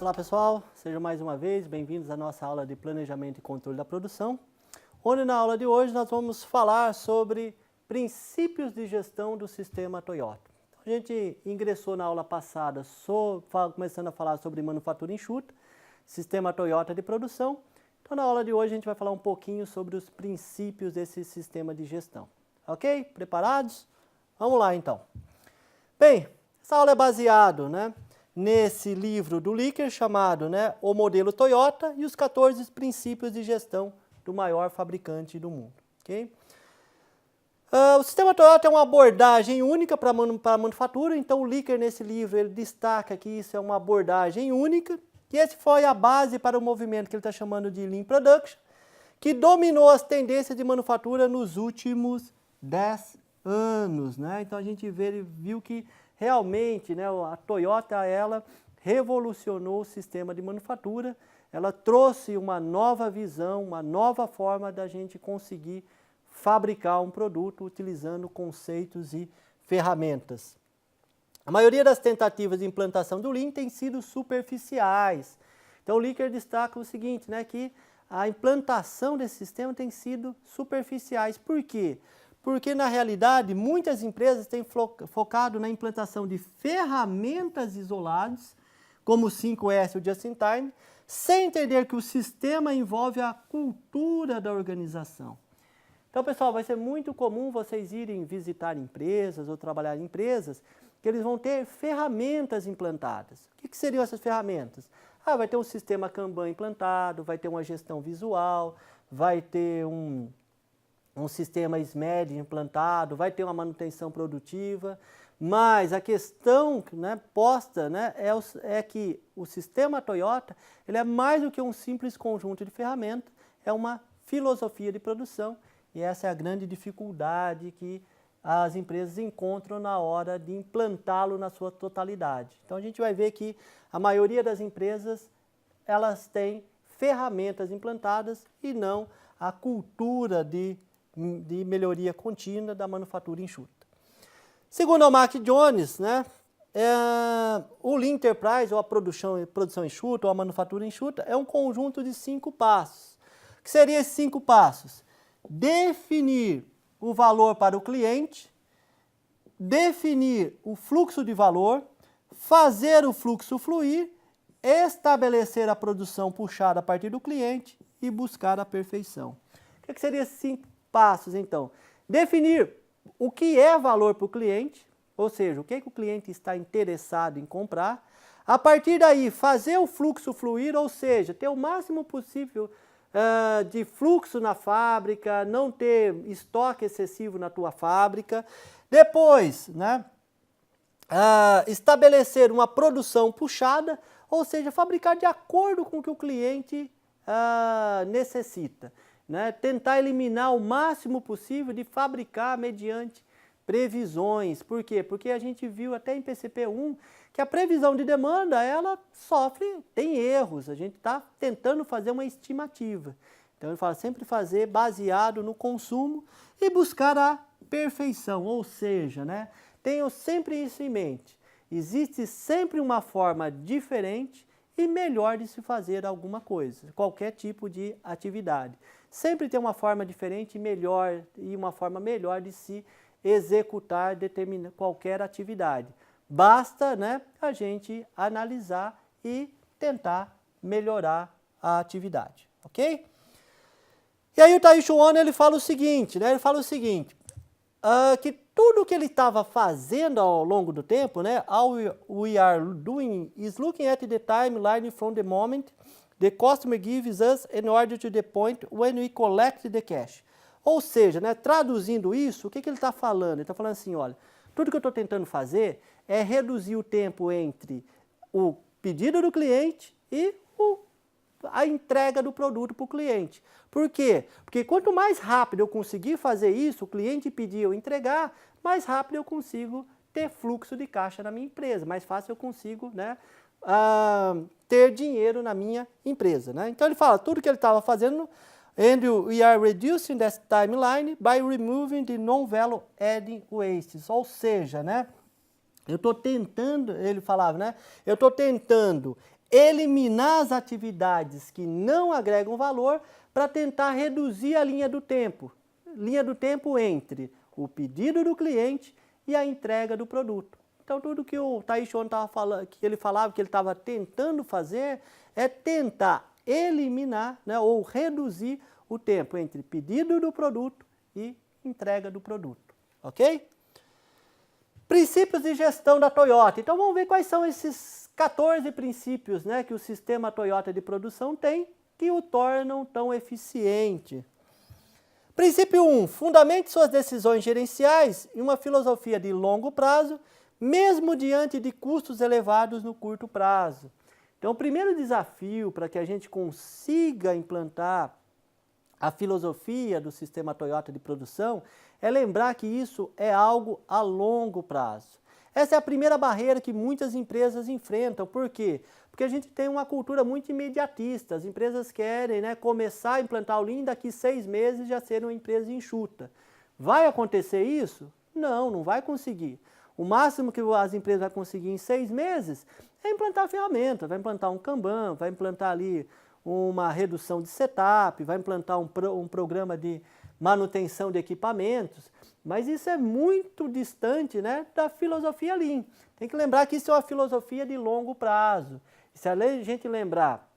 Olá pessoal, sejam mais uma vez bem-vindos à nossa aula de Planejamento e Controle da Produção, onde na aula de hoje nós vamos falar sobre princípios de gestão do sistema Toyota. A gente ingressou na aula passada começando a falar sobre manufatura enxuta, sistema Toyota de produção. Então na aula de hoje a gente vai falar um pouquinho sobre os princípios desse sistema de gestão. Ok? Preparados? Vamos lá então. Bem, essa aula é baseada, nesse livro do Licker chamado O Modelo Toyota e os 14 princípios de gestão do maior fabricante do mundo. Okay? O sistema Toyota é uma abordagem única para a manufatura, então o Licker nesse livro ele destaca que isso é uma abordagem única, e esse foi a base para o movimento que ele está chamando de Lean Production, que dominou as tendências de manufatura nos últimos 10 anos. Então a gente viu que realmente, a Toyota, ela revolucionou o sistema de manufatura, ela trouxe uma nova visão, uma nova forma da gente conseguir fabricar um produto utilizando conceitos e ferramentas. A maioria das tentativas de implantação do Lean tem sido superficiais. Então o Licker destaca o seguinte, que a implantação desse sistema tem sido superficiais. Por quê? Porque, na realidade, muitas empresas têm focado na implantação de ferramentas isoladas, como o 5S e o Just-in-Time, sem entender que o sistema envolve a cultura da organização. Então, pessoal, vai ser muito comum vocês irem visitar empresas ou trabalhar em empresas que eles vão ter ferramentas implantadas. O que seriam essas ferramentas? Vai ter um sistema Kanban implantado, vai ter uma gestão visual, vai ter um sistema SMED implantado, vai ter uma manutenção produtiva, mas a questão posta é que o sistema Toyota ele é mais do que um simples conjunto de ferramentas, é uma filosofia de produção, e essa é a grande dificuldade que as empresas encontram na hora de implantá-lo na sua totalidade. Então a gente vai ver que a maioria das empresas elas têm ferramentas implantadas e não a cultura de melhoria contínua da manufatura enxuta. Segundo o Mark Jones, o Lean Enterprise, ou a produção enxuta, ou a manufatura enxuta, é um conjunto de 5 passos. O que seriam esses 5 passos? Definir o valor para o cliente, definir o fluxo de valor, fazer o fluxo fluir, estabelecer a produção puxada a partir do cliente e buscar a perfeição. O que seriam esses 5 passos, então? Definir o que é valor para o cliente, ou seja, o que o cliente está interessado em comprar. A partir daí, fazer o fluxo fluir, ou seja, ter o máximo possível de fluxo na fábrica, não ter estoque excessivo na tua fábrica. Depois, estabelecer uma produção puxada, ou seja, fabricar de acordo com o que o cliente necessita. Tentar eliminar o máximo possível de fabricar mediante previsões. Por quê? Porque a gente viu até em PCP1 que a previsão de demanda, ela tem erros. A gente está tentando fazer uma estimativa. Então ele fala sempre fazer baseado no consumo e buscar a perfeição. Ou seja, tenham sempre isso em mente. Existe sempre uma forma diferente e melhor de se fazer alguma coisa, qualquer tipo de atividade. Sempre tem uma forma diferente e uma forma melhor de se executar qualquer atividade. Basta a gente analisar e tentar melhorar a atividade, ok? E aí o Taiichi Ohno ele fala o seguinte, que tudo que ele estava fazendo ao longo do tempo, all we are doing is looking at the timeline from the moment the customer gives us in order to the point when we collect the cash. Ou seja, traduzindo isso, o que ele está falando? Ele está falando assim, olha, tudo que eu estou tentando fazer é reduzir o tempo entre o pedido do cliente e a entrega do produto para o cliente. Por quê? Porque quanto mais rápido eu conseguir fazer isso, o cliente pedir eu entregar, mais rápido eu consigo ter fluxo de caixa na minha empresa, mais fácil eu consigo ter dinheiro na minha empresa. Então ele fala, tudo que ele estava fazendo, and we are reducing that timeline by removing the non-value adding wastes. Ou seja, eu estou tentando, ele falava, eu estou tentando eliminar as atividades que não agregam valor para tentar reduzir a linha do tempo. Linha do tempo entre o pedido do cliente e a entrega do produto. Então, tudo que o Taishi Ohno estava falando, que ele falava que ele estava tentando fazer, é tentar eliminar, né, ou reduzir o tempo entre pedido do produto e entrega do produto. Ok? Princípios de gestão da Toyota. Então, vamos ver quais são esses 14 princípios, né, que o sistema Toyota de produção tem que o tornam tão eficiente. Princípio 1. Fundamente suas decisões gerenciais em uma filosofia de longo prazo, mesmo diante de custos elevados no curto prazo. Então, o primeiro desafio para que a gente consiga implantar a filosofia do sistema Toyota de produção é lembrar que isso é algo a longo prazo. Essa é a primeira barreira que muitas empresas enfrentam. Por quê? Porque a gente tem uma cultura muito imediatista. As empresas querem, né, começar a implantar o Lean daqui 6 meses já ser uma empresa enxuta. Vai acontecer isso? Não, não vai conseguir. O máximo que as empresas vão conseguir em 6 meses é implantar ferramentas, vai implantar um Kanban, vai implantar ali uma redução de setup, vai implantar um programa de manutenção de equipamentos, mas isso é muito distante, né, da filosofia Lean. Tem que lembrar que isso é uma filosofia de longo prazo. E se a gente lembrar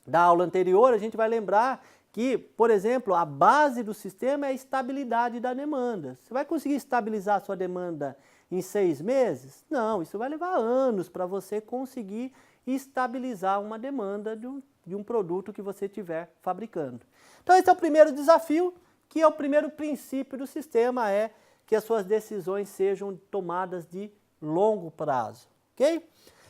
da aula anterior, a gente vai lembrar que, por exemplo, a base do sistema é a estabilidade da demanda. Você vai conseguir estabilizar a sua demanda em 6 meses? Não, isso vai levar anos para você conseguir estabilizar uma demanda de um produto que você estiver fabricando. Então, esse é o primeiro desafio, que é o primeiro princípio do sistema, é que as suas decisões sejam tomadas de longo prazo. Ok?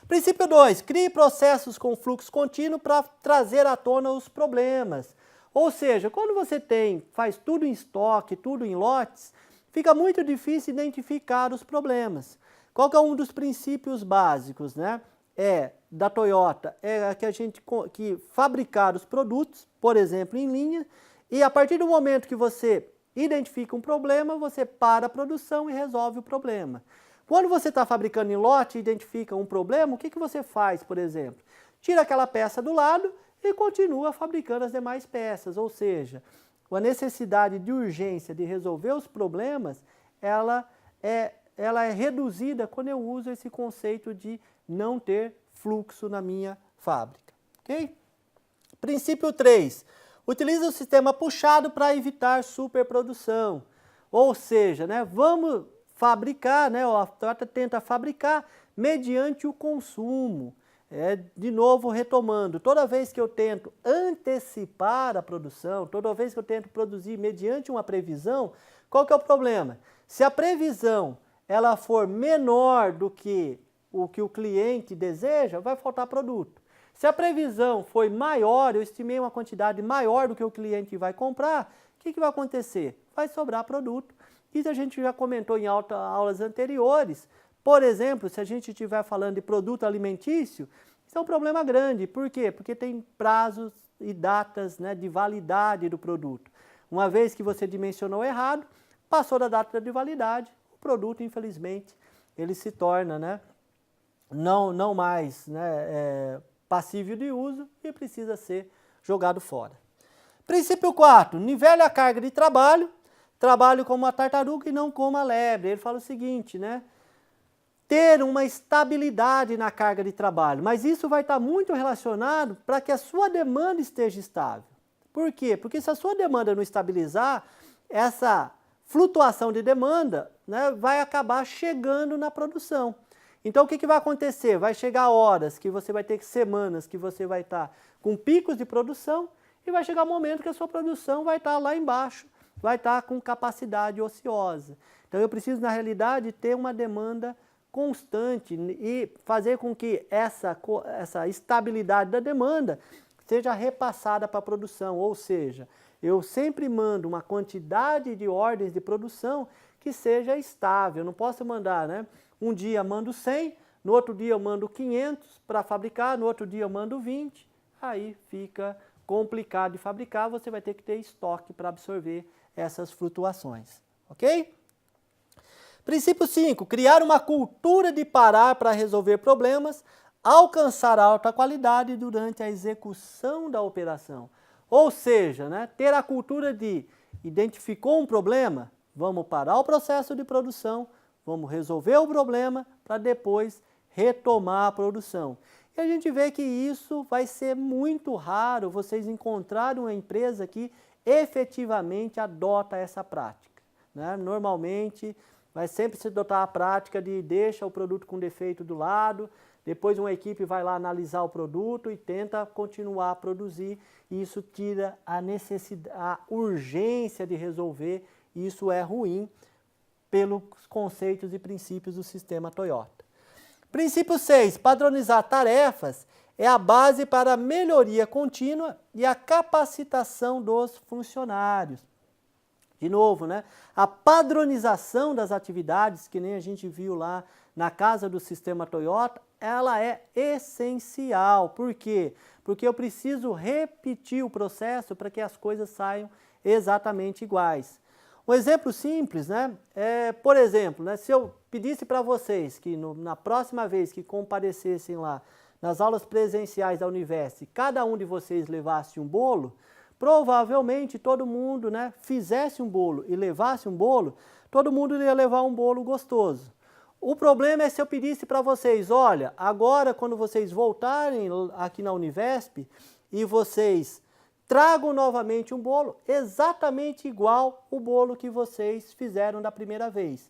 Princípio 2, crie processos com fluxo contínuo para trazer à tona os problemas. Ou seja, quando você faz tudo em estoque, tudo em lotes, fica muito difícil identificar os problemas. Qual que é um dos princípios básicos, né? Da Toyota, que fabricar os produtos, por exemplo, em linha, e a partir do momento que você identifica um problema, você para a produção e resolve o problema. Quando você está fabricando em lote e identifica um problema, o que você faz, por exemplo? Tira aquela peça do lado e continua fabricando as demais peças, ou seja, a necessidade de urgência de resolver os problemas, ela é reduzida quando eu uso esse conceito de não ter fluxo na minha fábrica. Ok? Princípio 3. Utiliza o sistema puxado para evitar superprodução. Ou seja, né, vamos fabricar, né, a Toyota tenta fabricar mediante o consumo. De novo, retomando, toda vez que eu tento antecipar a produção, toda vez que eu tento produzir mediante uma previsão, qual que é o problema? Se a previsão ela for menor do que o cliente deseja, vai faltar produto. Se a previsão foi maior, eu estimei uma quantidade maior do que o cliente vai comprar, o que vai acontecer? Vai sobrar produto. Isso a gente já comentou em aulas anteriores. Por exemplo, se a gente estiver falando de produto alimentício, isso é um problema grande. Por quê? Porque tem prazos e datas, né, de validade do produto. Uma vez que você dimensionou errado, passou da data de validade, o produto, infelizmente, ele se torna, né, não mais, né, passível de uso e precisa ser jogado fora. Princípio 4. Nivele a carga de trabalho. Trabalho como uma tartaruga e não como a lebre. Ele fala o seguinte, né? Ter uma estabilidade na carga de trabalho, mas isso vai estar muito relacionado para que a sua demanda esteja estável. Por quê? Porque se a sua demanda não estabilizar, essa flutuação de demanda, né, vai acabar chegando na produção. Então, o que vai acontecer? Vai chegar horas que você vai ter semanas que você vai estar com picos de produção e vai chegar um momento que a sua produção vai estar lá embaixo, vai estar com capacidade ociosa. Então, eu preciso, na realidade, ter uma demanda constante e fazer com que essa estabilidade da demanda seja repassada para a produção, ou seja, eu sempre mando uma quantidade de ordens de produção que seja estável. Eu não posso mandar, né? Um dia eu mando 100, no outro dia eu mando 500 para fabricar, no outro dia eu mando 20, aí fica complicado de fabricar, você vai ter que ter estoque para absorver essas flutuações, ok? Princípio 5, criar uma cultura de parar para resolver problemas alcançar alta qualidade durante a execução da operação. Ou seja, né, ter a cultura de identificou um problema, vamos parar o processo de produção, vamos resolver o problema para depois retomar a produção. E a gente vê que isso vai ser muito raro vocês encontrarem uma empresa que efetivamente adota essa prática, né? Normalmente vai sempre se adotar a prática de deixa o produto com defeito do lado, depois uma equipe vai lá analisar o produto e tenta continuar a produzir, e isso tira a necessidade, a urgência de resolver, e isso é ruim pelos conceitos e princípios do sistema Toyota. Princípio 6, padronizar tarefas é a base para a melhoria contínua e a capacitação dos funcionários. De novo, né? A padronização das atividades, que nem a gente viu lá na casa do sistema Toyota, ela é essencial. Por quê? Porque eu preciso repetir o processo para que as coisas saiam exatamente iguais. Um exemplo simples, né? Por exemplo, né, se eu pedisse para vocês que na próxima vez que comparecessem lá nas aulas presenciais da Univest, cada um de vocês levasse um bolo, provavelmente todo mundo, né, fizesse um bolo e levasse um bolo, todo mundo ia levar um bolo gostoso. O problema é se eu pedisse para vocês, olha, agora quando vocês voltarem aqui na Univesp e vocês tragam novamente um bolo exatamente igual o bolo que vocês fizeram da primeira vez.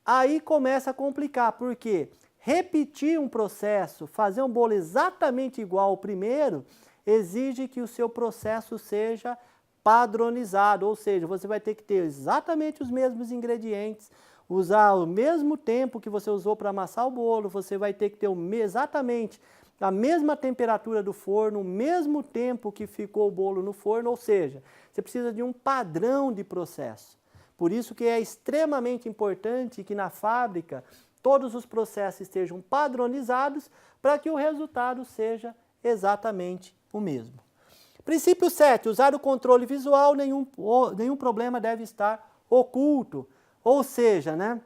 Aí começa a complicar, porque repetir um processo, fazer um bolo exatamente igual ao primeiro, exige que o seu processo seja padronizado, ou seja, você vai ter que ter exatamente os mesmos ingredientes, usar o mesmo tempo que você usou para amassar o bolo, você vai ter que ter exatamente a mesma temperatura do forno, o mesmo tempo que ficou o bolo no forno, ou seja, você precisa de um padrão de processo. Por isso que é extremamente importante que na fábrica todos os processos estejam padronizados para que o resultado seja exatamente o mesmo. Princípio 7, usar o controle visual, nenhum problema deve estar oculto. Ou seja, né,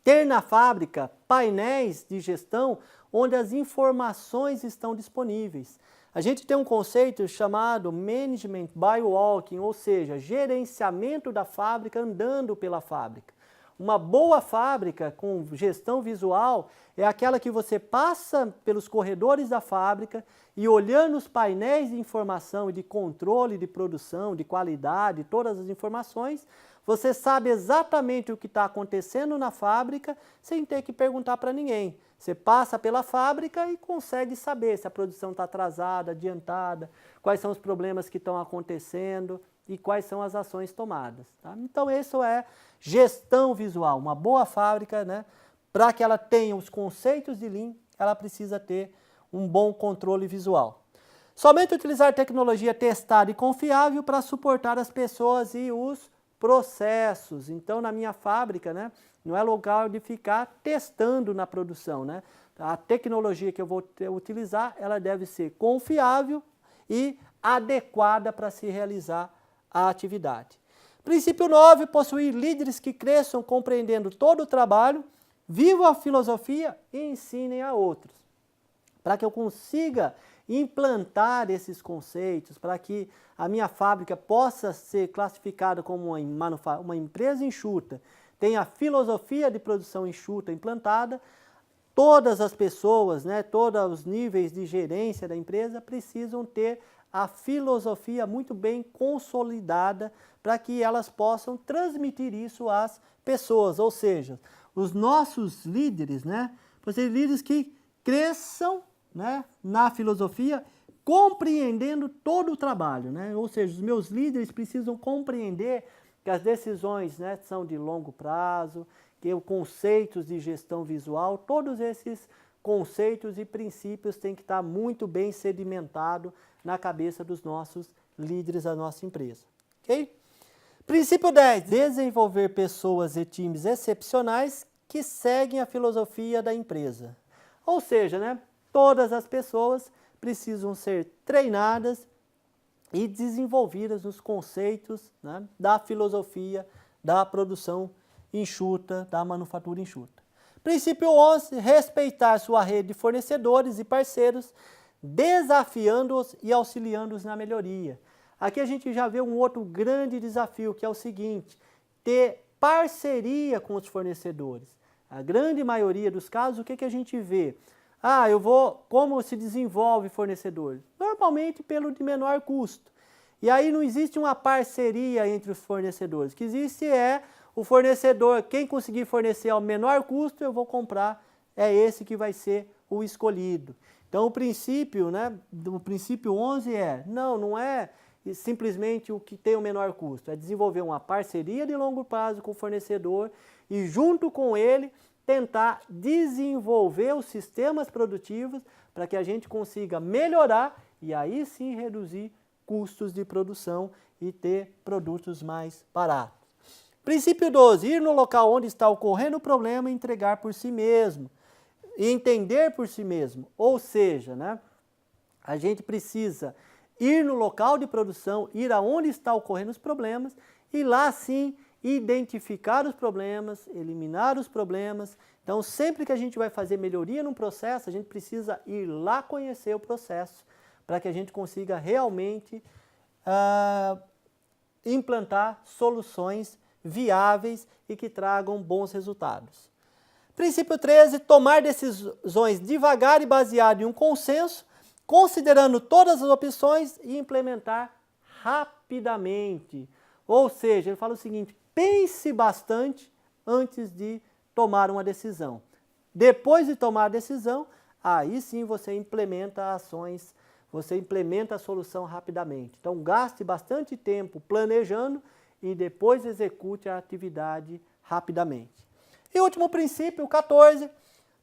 ter na fábrica painéis de gestão onde as informações estão disponíveis. A gente tem um conceito chamado Management by Walking, ou seja, gerenciamento da fábrica andando pela fábrica. Uma boa fábrica com gestão visual é aquela que você passa pelos corredores da fábrica e olhando os painéis de informação e de controle de produção, de qualidade, todas as informações, você sabe exatamente o que está acontecendo na fábrica sem ter que perguntar para ninguém. Você passa pela fábrica e consegue saber se a produção está atrasada, adiantada, quais são os problemas que estão acontecendo e quais são as ações tomadas. Tá? Então, isso é gestão visual. Uma boa fábrica, né, para que ela tenha os conceitos de Lean, ela precisa ter um bom controle visual. Somente utilizar tecnologia testada e confiável para suportar as pessoas e os processos. Então, na minha fábrica, né, não é lugar de ficar testando na produção, né? A tecnologia que eu vou utilizar, ela deve ser confiável e adequada para se realizar a atividade. Princípio 9, possuir líderes que cresçam compreendendo todo o trabalho, vivam a filosofia e ensinem a outros. Para que eu consiga implantar esses conceitos, para que a minha fábrica possa ser classificada como uma empresa enxuta, tenha a filosofia de produção enxuta implantada, todas as pessoas, né, todos os níveis de gerência da empresa precisam ter a filosofia muito bem consolidada para que elas possam transmitir isso às pessoas, ou seja, os nossos líderes, né, líderes que cresçam, né, na filosofia, compreendendo todo o trabalho, né? Ou seja, os meus líderes precisam compreender que as decisões, né, são de longo prazo, que os conceitos de gestão visual, todos esses conceitos e princípios têm que estar muito bem sedimentados na cabeça dos nossos líderes da nossa empresa. Ok? Princípio 10, desenvolver pessoas e times excepcionais que seguem a filosofia da empresa. Ou seja, né, todas as pessoas precisam ser treinadas e desenvolvidas nos conceitos, né, da filosofia da produção enxuta, da manufatura enxuta. Princípio 11, respeitar sua rede de fornecedores e parceiros, desafiando-os e auxiliando-os na melhoria. Aqui a gente já vê um outro grande desafio, que é o seguinte: ter parceria com os fornecedores. A grande maioria dos casos, o que a gente vê? Como se desenvolve fornecedores? Normalmente pelo de menor custo. E aí não existe uma parceria entre os fornecedores. O que existe é o fornecedor, quem conseguir fornecer ao menor custo, eu vou comprar, é esse que vai ser o escolhido. Então o princípio, do princípio 11 não é simplesmente o que tem o menor custo, é desenvolver uma parceria de longo prazo com o fornecedor e junto com ele tentar desenvolver os sistemas produtivos para que a gente consiga melhorar e aí sim reduzir custos de produção e ter produtos mais baratos. Princípio 12, ir no local onde está ocorrendo o problema e entregar por si mesmo, e entender por si mesmo, ou seja, a gente precisa ir no local de produção, ir aonde está ocorrendo os problemas e lá sim identificar os problemas, eliminar os problemas. Então sempre que a gente vai fazer melhoria num processo, a gente precisa ir lá conhecer o processo para que a gente consiga realmente implantar soluções viáveis e que tragam bons resultados. Princípio 13, tomar decisões devagar e baseado em um consenso, considerando todas as opções e implementar rapidamente. Ou seja, ele fala o seguinte: pense bastante antes de tomar uma decisão. Depois de tomar a decisão, aí sim você implementa ações, você implementa a solução rapidamente. Então gaste bastante tempo planejando e depois execute a atividade rapidamente. E o último princípio, 14,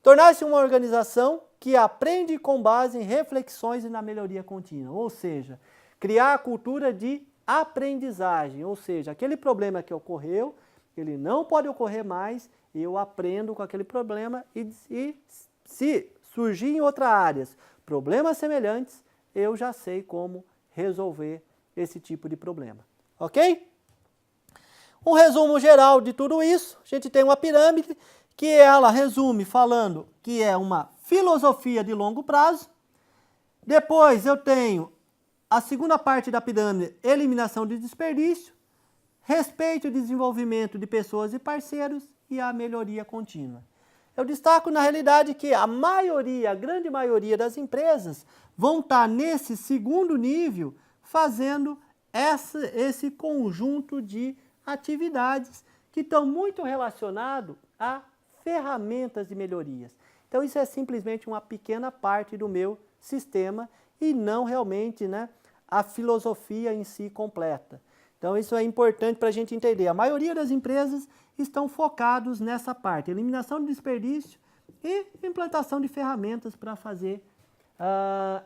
tornar-se uma organização que aprende com base em reflexões e na melhoria contínua. Ou seja, criar a cultura de aprendizagem. Ou seja, aquele problema que ocorreu, ele não pode ocorrer mais, eu aprendo com aquele problema e se surgir em outras áreas problemas semelhantes, eu já sei como resolver esse tipo de problema. Ok? Um resumo geral de tudo isso, a gente tem uma pirâmide que ela resume falando que é uma filosofia de longo prazo. Depois eu tenho a segunda parte da pirâmide, eliminação de desperdício, respeito e desenvolvimento de pessoas e parceiros e a melhoria contínua. Eu destaco na realidade que a grande maioria das empresas vão estar nesse segundo nível fazendo esse conjunto de atividades que estão muito relacionados a ferramentas de melhorias. Então isso é simplesmente uma pequena parte do meu sistema e não realmente a filosofia em si completa. Então isso é importante para a gente entender. A maioria das empresas estão focados nessa parte, eliminação de desperdício e implantação de ferramentas para fazer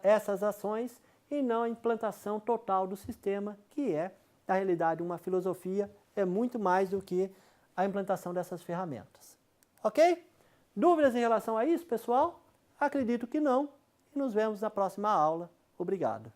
essas ações e não a implantação total do sistema, que é, na realidade, uma filosofia, é muito mais do que a implantação dessas ferramentas. Ok? Dúvidas em relação a isso, pessoal? Acredito que não. E nos vemos na próxima aula. Obrigado.